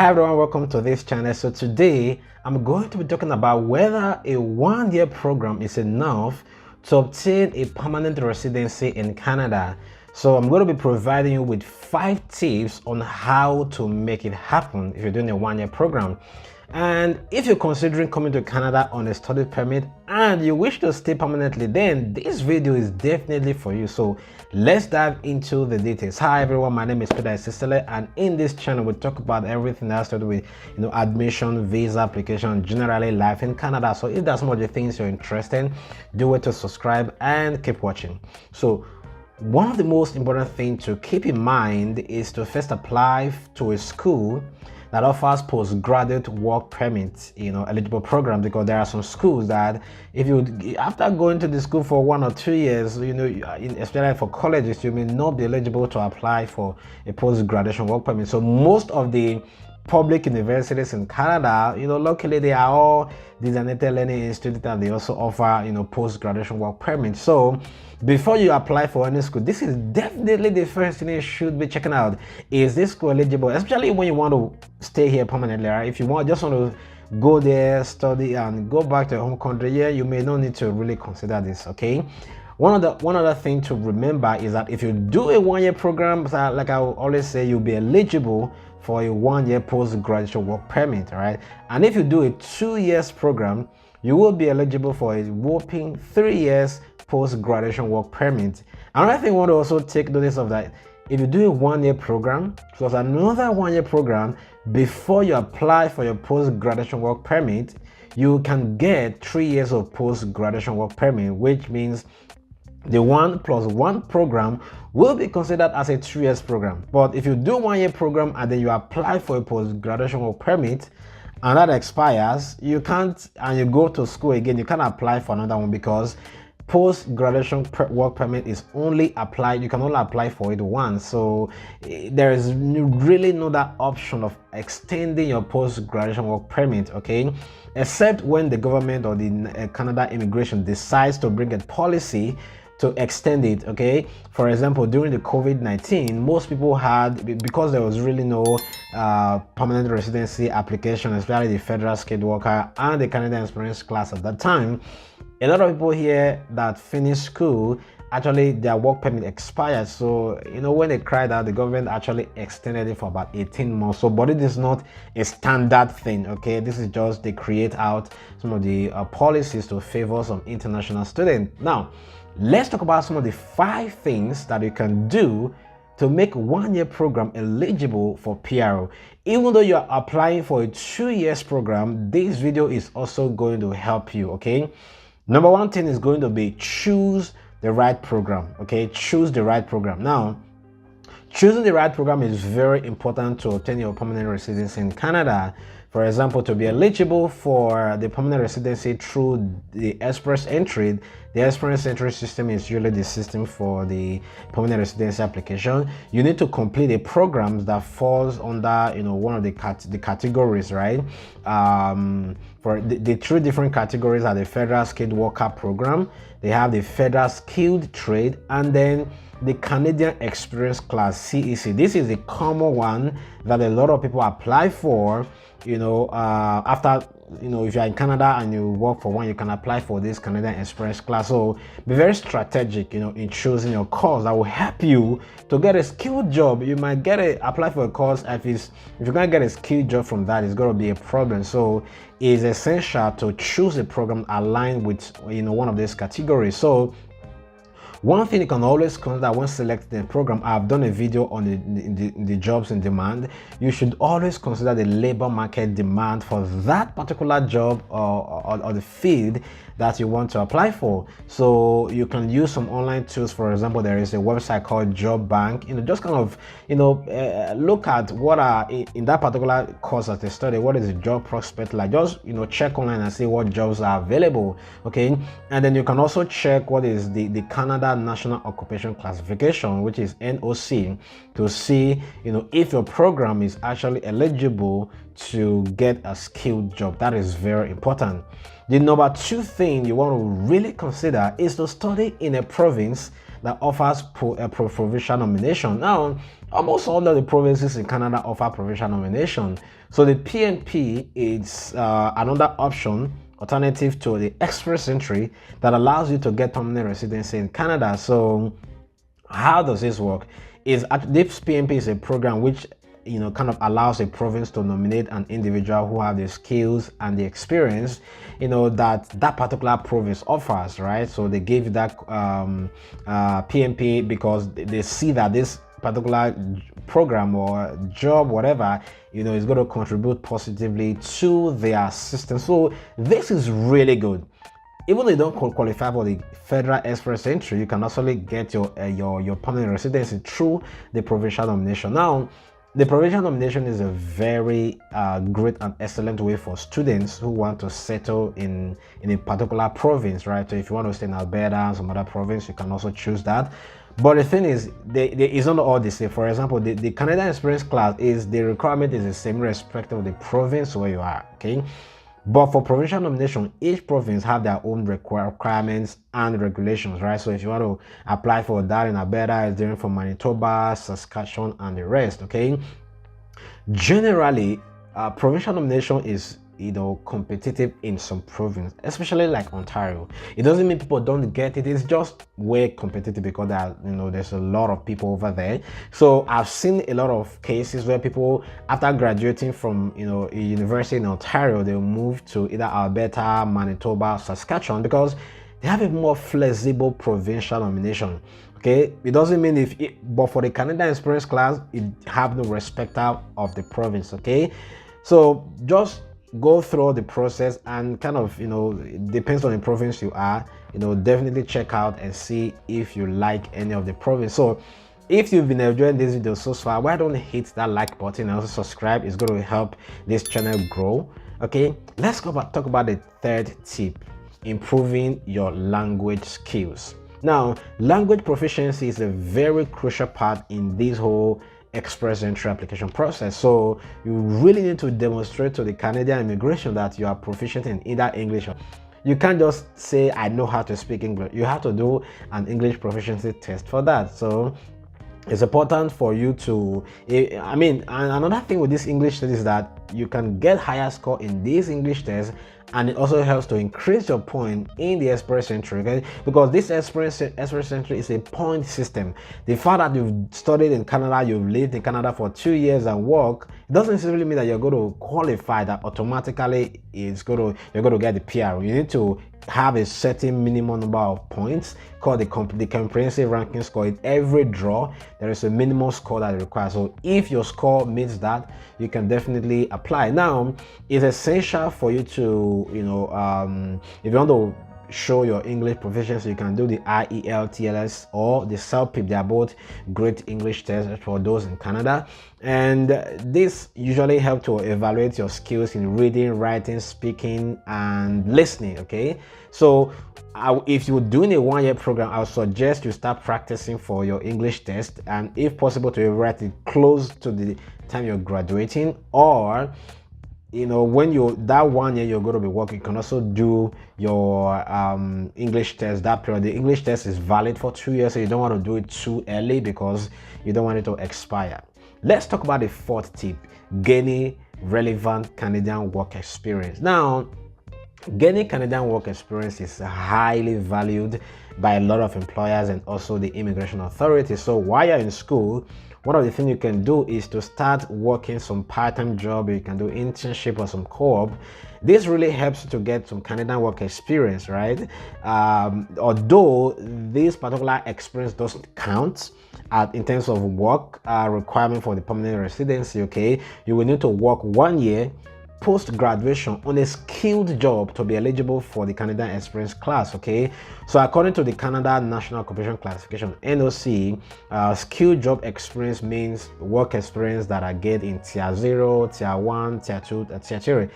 Hi everyone, welcome to this channel. So today I'm going to be talking about whether a one-year program is enough to obtain a permanent residency in Canada. So I'm going to be providing you with 5 tips on how to make it happen if you're doing a one-year program. And if you're considering coming to Canada on a study permit and you wish to stay permanently, then this video is definitely for you. So let's dive into the details. Hi everyone, my name is Peter Isisele, and in this channel we talk about everything that has to do with admission, visa application, generally life in Canada. So if that's some of the things you're interested in, do it to subscribe and keep watching. So one of the most important things to keep in mind is to first apply to a school that offers postgraduate work permit, eligible programs, because there are some schools that if you, after going to the school for 1 or 2 years, especially for colleges, you may not be eligible to apply for a post-graduation work permit. So most of the public universities in Canada, locally they are all designated learning institutes, and they also offer, post-graduation work permits. So before you apply for any school, this is definitely the first thing you should be checking out. Is this school eligible? Especially when you want to stay here permanently, right? If you just want to go there, study, and go back to your home country, yeah, you may not need to really consider this, okay? One other thing to remember is that if you do a one-year program, like I will always say, you'll be eligible for a one-year post-graduation work permit, right? And if you do a 2 years program, you will be eligible for a whopping 3 years post-graduation work permit. Another thing I want to also take notice of that, if you do a one-year program plus another one-year program before you apply for your post-graduation work permit, you can get 3 years of post-graduation work permit, which means the 1+1 program will be considered as a 3 years program. But if you do 1-year program and then you apply for a post-graduation work permit and that expires, you can't, and you go to school again, you can't apply for another one, because post-graduation work permit is only applied, you can only apply for it once. So there is really no that option of extending your post-graduation work permit, okay, except when the government or the Canada immigration decides to bring a policy to extend it, okay? For example, during the COVID-19, most people had, because there was really no permanent residency application, especially the federal skilled worker and the Canadian experience class at that time, a lot of people here that finished school, actually their work permit expired. So when they cried out, the government actually extended it for about 18 months. So but it is not a standard thing, okay? This is just they create out some of the policies to favor some international students. Now let's talk about some of the 5 things that you can do to make 1-year program eligible for PRO. Even though you're applying for a 2 years program, this video is also going to help you, okay? Number 1 thing is going to be choose the right program, okay? Choose the right program. Now, choosing the right program is very important to obtain your permanent residency in Canada. For example, to be eligible for the permanent residency through the express entry, the express entry system is usually the system for the permanent residency application. You need to complete a program that falls under one of the categories, right? For the 3 different categories are the federal skilled worker program, they have the federal skilled trade, and then the Canadian experience class, CEC. This is a common one that a lot of people apply for. After if you're in Canada and you work for one, you can apply for this Canadian experience class. So be very strategic in choosing your course that will help you to get a skilled job. You might apply for a course, if you're gonna get a skilled job from that, it's gonna be a problem. So it's essential to choose a program aligned with one of these categories. So one thing you can always consider when selecting a program, I've done a video on the jobs in demand. You should always consider the labor market demand for that particular job or the field that you want to apply for. So you can use some online tools. For example, there is a website called Job Bank. Just kind of look at what are in that particular course that they study, what is the job prospect like. Just check online and see what jobs are available, okay? And then you can also check what is the Canada National Occupation Classification, which is NOC, to see if your program is actually eligible to get a skilled job. That is very important. The number 2 thing you want to really consider is to study in a province that offers provincial nomination. Now, almost all of the provinces in Canada offer provincial nomination. So the PNP is another option, alternative to the express entry, that allows you to get permanent residency in Canada. So how does this work? This PNP is a program which kind of allows a province to nominate an individual who have the skills and the experience that particular province offers, right? So they give that PNP because they see that this particular program or job, whatever, is going to contribute positively to their system. So this is really good. Even though you don't qualify for the federal express entry, you can also get your permanent residency through the provincial nomination. Now, the provincial nomination is a very great and excellent way for students who want to settle in a particular province, right? So if you want to stay in Alberta and some other province, you can also choose that. But the thing is, it's not all the same. For example, the Canadian Experience class the requirement is the same irrespective of the province where you are, okay? But for provincial nomination, each province have their own requirements and regulations, right? So if you want to apply for that in Alberta, it's different from Manitoba, Saskatchewan, and the rest, okay? Generally, provincial nomination is competitive in some province, especially like Ontario. It doesn't mean people don't get it, it's just way competitive because there's a lot of people over there. So I've seen a lot of cases where people, after graduating from a university in Ontario, they'll move to either Alberta, Manitoba, Saskatchewan because they have a more flexible provincial nomination. Okay, it doesn't mean but for the Canadian Experience class, it have no respect of the province. Okay, so just go through the process and kind of it depends on the province you are, definitely check out and see if you like any of the province. So if you've been enjoying this video so far, why don't hit that like button and also subscribe? It's going to help this channel grow. Okay, let's talk about the third tip: improving your language skills. Now, language proficiency is a very crucial part in this whole express entry application process. So you really need to demonstrate to the Canadian immigration that you are proficient in either English or you can't just say I know how to speak English. You have to do an English proficiency test for that. So it's important for you to and another thing with this English test is that you can get higher score in this English test, and it also helps to increase your point in the express entry, okay? Because this express entry is a point system. The fact that you've studied in Canada, you've lived in Canada for 2 years and work, it doesn't necessarily mean that you're going to qualify, that automatically you're going to get the PR. You need to have a certain minimum number of points called the comprehensive ranking score. In every draw, there is a minimum score that is required. So if your score meets that, you can definitely apply. Now, it's essential for you to, if you want to show your English proficiency, you can do the IELTS or the CELPIP. They are both great English tests for those in Canada, and this usually help to evaluate your skills in reading, writing, speaking, and listening. Okay, so if you're doing a 1-year program, I would suggest you start practicing for your English test, and if possible to write it close to the time you're graduating, or when that 1 year you're going to be working, you can also do your English test that period. The English test is valid for 2 years, so you don't want to do it too early because you don't want it to expire. Let's talk about the fourth tip: gaining relevant Canadian work experience. Now, gaining Canadian work experience is highly valued by a lot of employers and also the immigration authorities. So while you're in school, one of the things you can do is to start working some part-time job. You can do internship or some co-op. This really helps to get some Canadian work experience, right? Although this particular experience doesn't count in terms of work requirement for the permanent residency, okay? You will need to work 1 year post-graduation on a skilled job to be eligible for the Canadian Experience class, okay? So according to the Canada National Occupation Classification, NOC, skilled job experience means work experience that are gained in Tier 0, Tier 1, Tier 2, and Tier 3.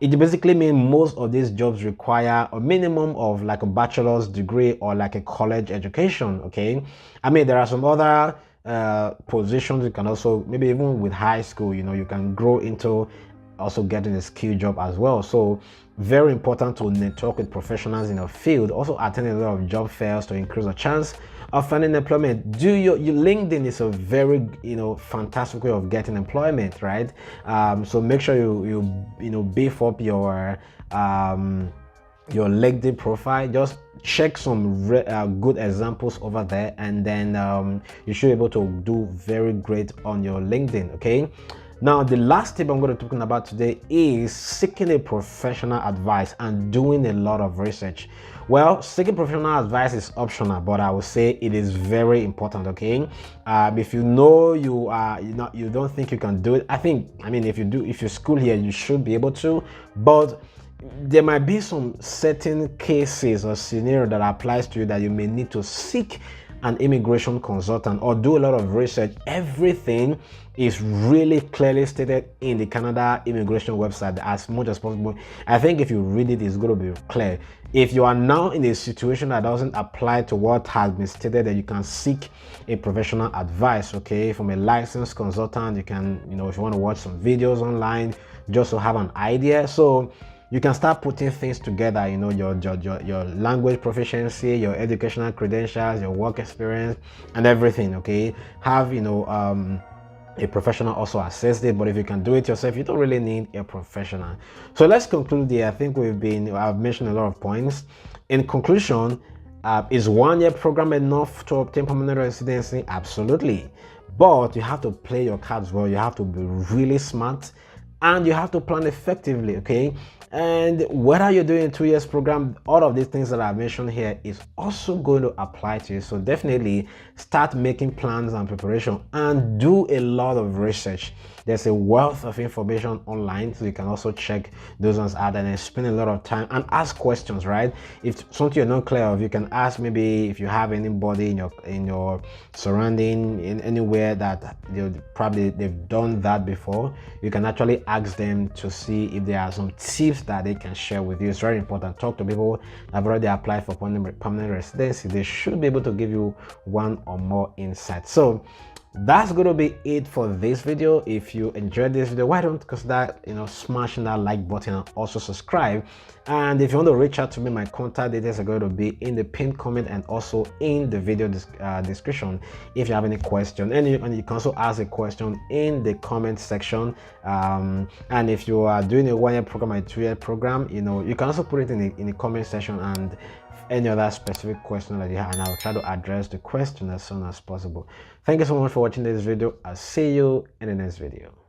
It basically means most of these jobs require a minimum of like a bachelor's degree or like a college education, okay? There are some other positions you can also, maybe even with high school, you can grow into also getting a skill job as well. So very important to network with professionals in your field. Also attend a lot of job fairs to increase the chance of finding employment. Do your LinkedIn is a very fantastic way of getting employment, right? So make sure you beef up your LinkedIn profile. Just check some good examples over there, and then you should be able to do very great on your LinkedIn. Okay, now the last tip I'm going to be talking about today is seeking a professional advice and doing a lot of research. Well, seeking professional advice is optional, but I would say it is very important. Okay, if you know you don't think you can do it, I mean if you school here, you should be able to, but there might be some certain cases or scenario that applies to you that you may need to seek an immigration consultant or do a lot of research. Everything is really clearly stated in the Canada immigration website as much as possible. I think if you read it, it's going to be clear. If you are now in a situation that doesn't apply to what has been stated, then you can seek a professional advice, okay, from a licensed consultant. You can, if you want to watch some videos online just to have an idea. So you can start putting things together, your language proficiency, your educational credentials, your work experience, and everything. Okay, have a professional also assess it, but if you can do it yourself, you don't really need a professional. So let's conclude here. I think I've mentioned a lot of points. In conclusion, is 1 year program enough to obtain permanent residency? Absolutely, but you have to play your cards well. You have to be really smart, and you have to plan effectively. Okay, and whether you're doing a 2 years program, all of these things that I mentioned here is also going to apply to you. So definitely start making plans and preparation, and do a lot of research. There's a wealth of information online, so you can also check those ones out and then spend a lot of time and ask questions, right? If something you're not clear of, you can ask. Maybe if you have anybody in your surrounding, in anywhere that they've done that before, you can actually ask them to see if there are some tips that they can share with you. It's very important. Talk to people that have already applied for permanent residency. They should be able to give you one or more insights. So that's going to be it for this video. If you enjoyed this video, why don't consider smashing that like button and also subscribe. And if you want to reach out to me, my contact details are going to be in the pinned comment and also in the video description if you have any question. And you can also ask a question in the comment section. And if you are doing a 1 year program or a 2 year program, you can also put it in the comment section and any other specific question that you have, and I'll try to address the question as soon as possible. Thank you so much for watching this video. I'll see you in the next video.